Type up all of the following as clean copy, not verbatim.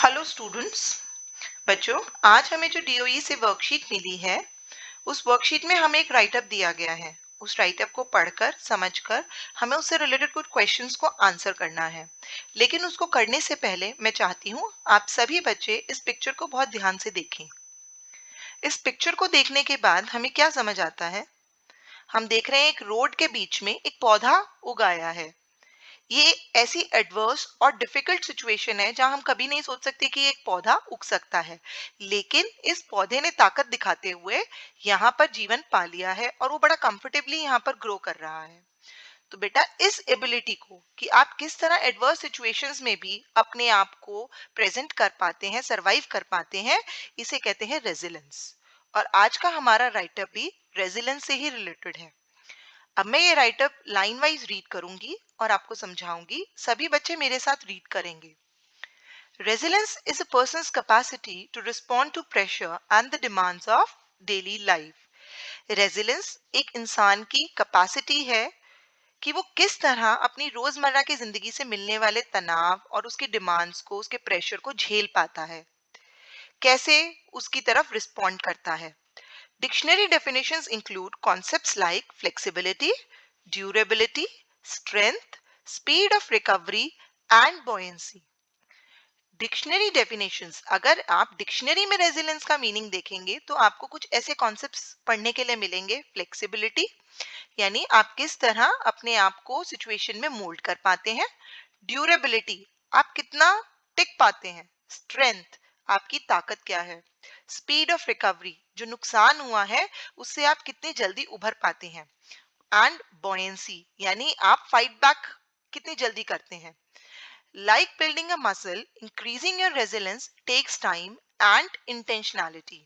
Hello students. बच्चों, आज हमें जो डीओई से वर्कशीट मिली है, उस वर्कशीट में हमें एक राइटअप दिया गया है। उस राइटअप को पढ़कर समझकर हमें उससे रिलेटेड कुछ क्वेश्चंस को आंसर करना है। लेकिन उसको करने से पहले मैं चाहती हूँ आप सभी बच्चे इस पिक्चर को बहुत ध्यान से देखें। इस पिक्चर को देखने के बाद हमें क्या समझ आता है? हम देख रहे हैं एक रोड के बीच में एक पौधा उगाया है। ये ऐसी एडवर्स और डिफिकल्ट सिचुएशन है जहां हम कभी नहीं सोच सकते कि एक पौधा उग सकता है। लेकिन इस पौधे ने ताकत दिखाते हुए यहाँ पर जीवन पा लिया है और वो बड़ा कंफर्टेबली यहाँ पर ग्रो कर रहा है। तो बेटा, इस एबिलिटी को कि आप किस तरह एडवर्स सिचुएशंस में भी अपने आप को प्रेजेंट कर पाते हैं, सरवाइव कर पाते हैं, इसे कहते हैं रेजिलेंस। और आज का हमारा राइटअप भी रेजिलेंस से ही रिलेटेड है। अब मैं ये राइटअप लाइन वाइज रीड करूंगी और आपको समझाऊंगी। सभी बच्चे मेरे साथ रीड करेंगे। Resilience is a person's capacity to respond to pressure and the demands of daily life. Resilience एक इंसान की कैपेसिटी है कि वो किस तरह अपनी रोजमर्रा की जिंदगी से मिलने वाले तनाव और उसकी डिमांड्स को, उसके प्रेशर को झेल पाता है, कैसे उसकी तरफ रिस्पॉन्ड करता है। Dictionary definitions include concepts like flexibility, durability, strength, speed of recovery and buoyancy. Dictionary definitions, अगर आप डिक्शनरी में रेजिलेंस का मीनिंग देखेंगे तो आपको कुछ ऐसे कॉन्सेप्ट्स पढ़ने के लिए मिलेंगे। फ्लेक्सिबिलिटी यानी आप किस तरह अपने आप को सिचुएशन में मोल्ड कर पाते हैं। ड्यूरेबिलिटी, आप कितना टिक पाते हैं। स्ट्रेंथ, आपकी ताकत क्या है। स्पीड ऑफ रिकवरी, जो नुकसान हुआ है उससे आप कितनी जल्दी उभर पाते हैं। एंड बॉयंसी, यानी आप फाइट बैक कितनी जल्दी करते हैं। Like building a muscle, increasing your resilience takes time and intentionality.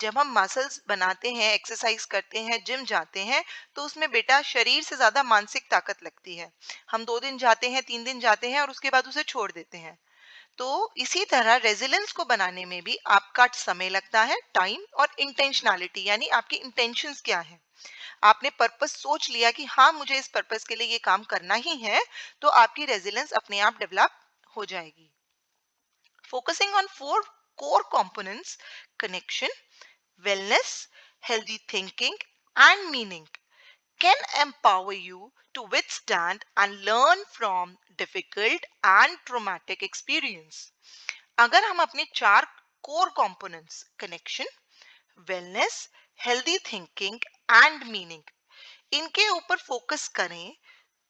जब हम मसल्स बनाते हैं, एक्सरसाइज करते हैं, जिम जाते हैं, तो उसमें बेटा शरीर से ज्यादा मानसिक ताकत लगती है। हम 2 दिन जाते हैं, 3 दिन जाते हैं और उसके बाद उसे छोड़ देते हैं। तो इसी तरह रेजिलेंस को बनाने में भी आपका समय लगता है, टाइम और इंटेंशनैलिटी, यानी आपकी इंटेंशंस क्या है। आपने पर्पस सोच लिया कि हाँ, मुझे इस पर्पस के लिए ये काम करना ही है, तो आपकी रेजिलेंस अपने आप डेवलप हो जाएगी। Focusing on 4 core components: connection, wellness, healthy thinking and meaning can empower you to withstand and learn from difficult and traumatic experience. अगर हम अपने 4 core components connection, wellness, healthy thinking and meaning, इनके ऊपर focus करें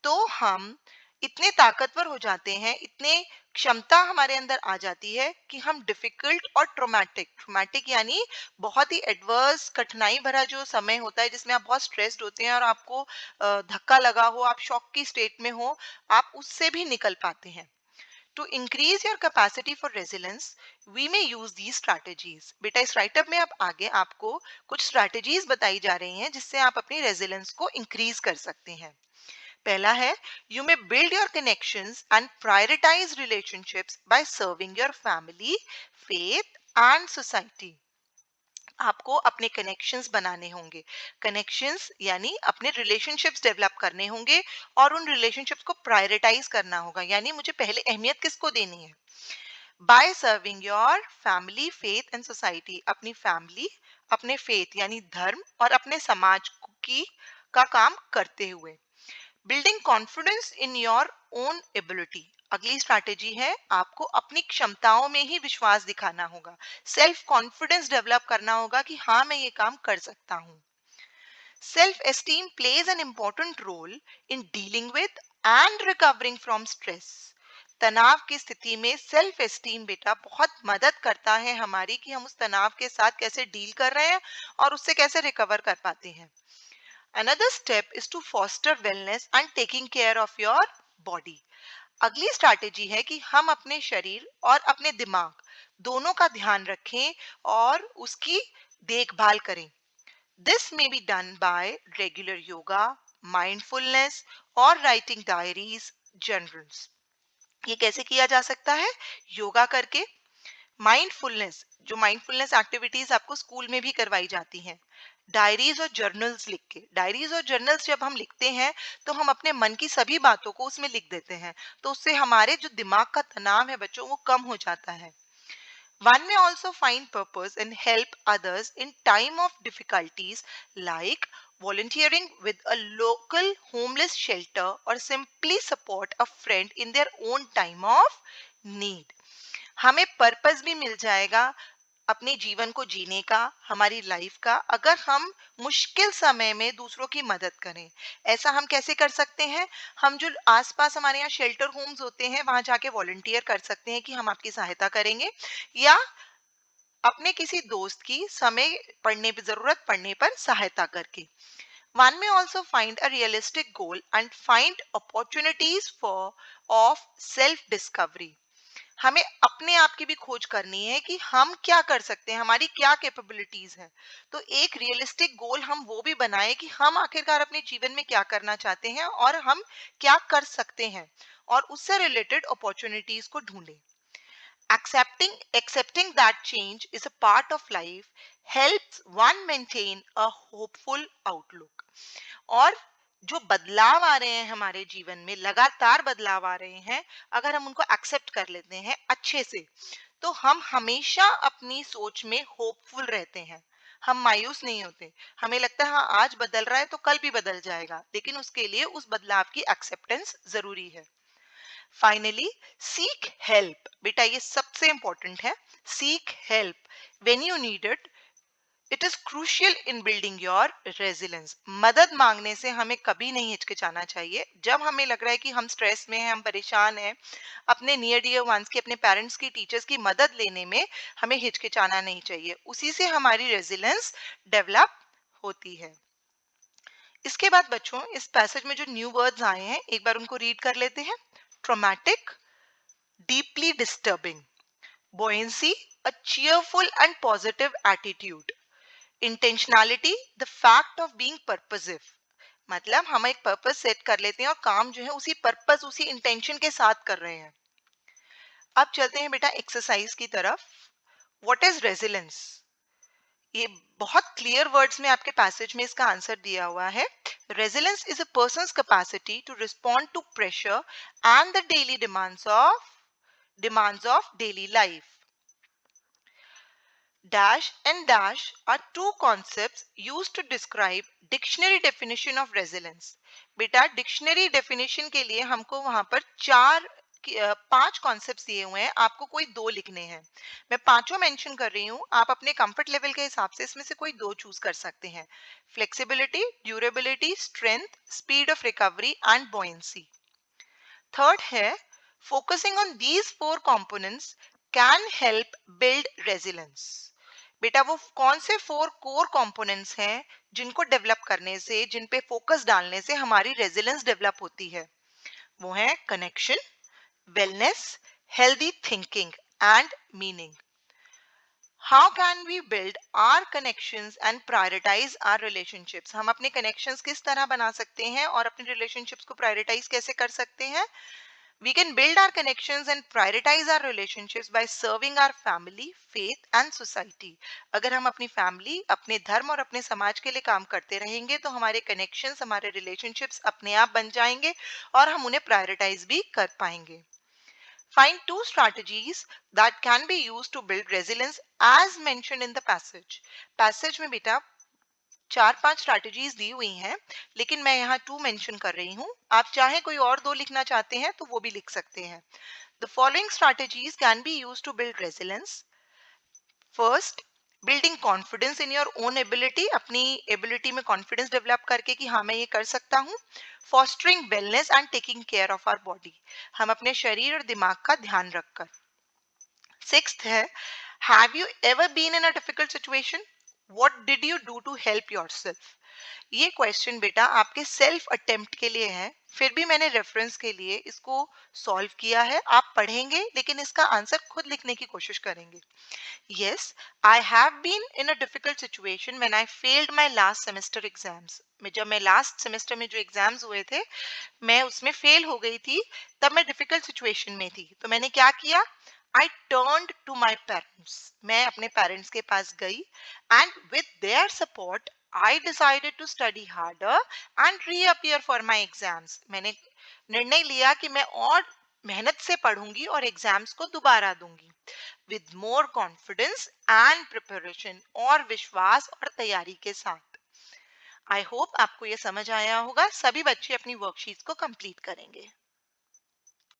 तो हम इतने ताकतवर हो जाते हैं, इतने क्षमता हमारे अंदर आ जाती है कि हम डिफिकल्ट और ट्रोमैटिक, ट्रोमैटिक यानी बहुत ही एडवर्स, कठिनाई भरा जो समय होता है जिसमें आप बहुत स्ट्रेस्ड होते हैं और आपको धक्का लगा हो, आप शॉक की स्टेट में हो, आप उससे भी निकल पाते हैं। To increase your capacity for resilience we may use the strategies. बेटा, इस राइटअप में अब आगे आपको कुछ स्ट्रैटेजीज बताई जा रही हैं जिससे आप अपनी रेजिलेंस को इंक्रीज कर सकते हैं। पहला है, you may build your connections and prioritise relationships by serving your family, faith and society. आपको अपने कनेक्शंस बनाने होंगे। कनेक्शंस यानी अपने रिलेशनशिप्स डेवलप करने होंगे और उन रिलेशनशिप्स को प्रायोरिटाइज करना होगा, यानी मुझे पहले अहमियत किसको देनी है। Bye serving your family, faith and society, अपनी फैमिली, अपने फेथ यानी धर्म और अपने समाज की का काम करते हुए। Building confidence in your own ability, अगली स्ट्रैटेजी है, आपको अपनी क्षमताओं में ही विश्वास दिखाना होगा। सेल्फ कॉन्फिडेंस डेवलप करना होगा कि हाँ, मैं ये काम कर सकता हूँ। Self esteem plays an important role in dealing with and recovering from stress. तनाव की स्थिति में सेल्फ एस्टीम बेटा बहुत मदद करता है हमारी कि हम उस तनाव के साथ कैसे डील कर रहे हैं और उससे कैसे रिकवर कर पाते हैं। Another step is to foster wellness and taking care of your body. अगली स्ट्रैटेजी है कि हम अपने शरीर और अपने दिमाग दोनों का ध्यान रखें और उसकी देखभाल करें। This may be done by regular yoga, mindfulness or writing diaries, journals. ये कैसे किया जा सकता है? योगा करके, माइंडफुलनेस, जो माइंडफुलनेस एक्टिविटीज आपको स्कूल में भी करवाई जाती हैं, डायरीज और जर्नल्स लिख के। डायरीज और जर्नल्स जब हम लिखते हैं तो हम अपने मन की सभी बातों को उसमें लिख देते हैं, तो उससे हमारे जो दिमाग का तनाव है बच्चों, वो कम हो जाता है। One may also find purpose and help others in time of difficulties, like volunteering with a local homeless shelter or simply support a friend in their own time of need. हमें पर्पस भी मिल जाएगा अपने जीवन को जीने का, हमारी life का, अगर हम मुश्किल समय में दूसरों की मदद करें। ऐसा हम कैसे कर सकते हैं? हम जो आसपास हमारे यहाँ शेल्टर होम्स होते हैं वहां जाके वॉलंटियर कर सकते हैं कि हम आपकी सहायता करेंगे, या अपने किसी दोस्त की समय पड़ने पे जरूरत पड़ने पर सहायता करके। One may also find a realistic goal and find opportunities for of self discovery. हमें अपने आप की भी खोज करनी है कि हम क्या कर सकते हैं, हमारी क्या कैपेबिलिटीज है। तो एक रियलिस्टिक गोल हम वो भी बनाएं कि हम आखिरकार अपने जीवन में क्या करना चाहते हैं और हम क्या कर सकते हैं, और उससे रिलेटेड अपॉर्चुनिटीज को ढूंढें। Accepting that change is a part of life helps one maintain a hopeful outlook. और जो बदलाव आ रहे हैं हमारे जीवन में, लगातार बदलाव आ रहे हैं, अगर हम उनको एक्सेप्ट कर लेते हैं अच्छे से, तो हम हमेशा अपनी सोच में होपफुल रहते हैं। हम मायूस नहीं होते। हमें लगता है हाँ आज बदल रहा है तो कल भी बदल जाएगा, लेकिन उसके लिए उस बदलाव की एक्सेप्टेंस जरूरी है। Finally, seek help. बेटा ये सबसे इंपॉर्टेंट है। Seek help when you need it. It is crucial in building your resilience. मदद मांगने से हमें कभी नहीं हिचकिचाना चाहिए। जब हमें लग रहा है कि हम स्ट्रेस में हैं, हम परेशान हैं, अपने नियर डियर वंस की, अपने पेरेंट्स की, टीचर्स की मदद लेने में हमें हिचकिचाना नहीं चाहिए। उसी से हमारी रेजिलेंस डेवलप होती है। इसके बाद बच्चों, इस पैसेज में जो न्यू वर्ड्स आए हैं एक बार उनको रीड कर लेते हैं। Traumatic, deeply disturbing. Buoyancy, a cheerful and positive attitude. Intentionality, the fact of being purposive. मतलब हम एक पर्पस सेट कर लेते हैं और काम जो है उसी पर्पस, उसी इंटेंशन के साथ कर रहे हैं। अब चलते हैं बेटा एक्सरसाइज की तरफ। What is resilience? ये बहुत क्लियर वर्ड्स में आपके पैसेज में इसका आंसर दिया हुआ है। Resilience is a person's capacity to respond to pressure and the daily demands of daily life. Dash and dash are two concepts used to describe dictionary definition of resilience. बेटा dictionary definition के लिए हमको वहां पर पांच concepts दिए हुए हैं, आपको कोई दो लिखने हैं। मैं पांचों मेंशन कर रही हूँ, आप अपने कंफर्ट लेवल के हिसाब से इसमें से कोई दो चूज कर सकते हैं। Flexibility, durability, strength, speed of recovery and buoyancy. Third है focusing on these four components can help build resilience. बेटा वो कौन से फोर कोर कंपोनेंट्स हैं जिनको डेवलप करने से, जिन पे फोकस डालने से हमारी रेजिलेंस डेवलप होती है? वो है connection, wellness, healthy thinking and meaning. How can we build our connections and prioritise our relationships? हम अपने कनेक्शंस किस तरह बना सकते हैं और अपने रिलेशनशिप्स को प्रायोरिटाइज कैसे कर सकते हैं? We can build our connections and prioritize our relationships by serving our family, faith and society. अगर हम अपनी फैमिली, अपने धर्म और अपने समाज के लिए काम करते रहेंगे तो हमारे कनेक्शंस, हमारे रिलेशनशिप्स अपने आप बन जाएंगे और हम उन्हें प्रायोरिटाइज भी कर पाएंगे। Find two strategies that can be used to build resilience as mentioned in the passage. Passage में बेटा चार पांच स्ट्रैटेजीज दी हुई हैं, लेकिन मैं यहाँ टू मेंशन कर रही हूँ। आप चाहे कोई और दो लिखना चाहते हैं तो वो भी लिख सकते हैं। The following strategies can be used to build resilience. First, building confidence in your own ability, अपनी एबिलिटी में कॉन्फिडेंस डेवलप करके कि हाँ मैं ये कर सकता हूँ। Fostering wellness and taking care of our body, हम अपने शरीर और दिमाग का ध्यान रखकर। सिक्स्थ है, have you ever been in a difficult situation? What did you do to help yourself? ये क्वेश्चन बेटा आपके सेल्फ अटेम्प्ट के लिए है, फिर भी मैंने रेफरेंस के लिए इसको सॉल्व किया है। आप पढ़ेंगे लेकिन इसका आंसर खुद लिखने की कोशिश करेंगे। Yes, I have been in a difficult situation when I failed my last semester exams. जब मैं लास्ट सेमेस्टर में जो एग्जाम्स हुए थे मैं उसमें फेल हो गई थी, तब मैं डिफिकल्ट सिचुएशन में थी। तो मैंने क्या किया? I turned to my parents, मैं अपने पेरेंट्स के पास गई and with their support I decided to study harder and reappear for my exams. मैंने निर्णय लिया कि मैं और मेहनत से पढ़ूंगी और एग्जाम्स को दोबारा दूंगी with more confidence and preparation, और विश्वास और तैयारी के साथ। आई होप आपको ये समझ आया होगा। सभी बच्चे अपनी वर्कशीट्स को कंप्लीट करेंगे।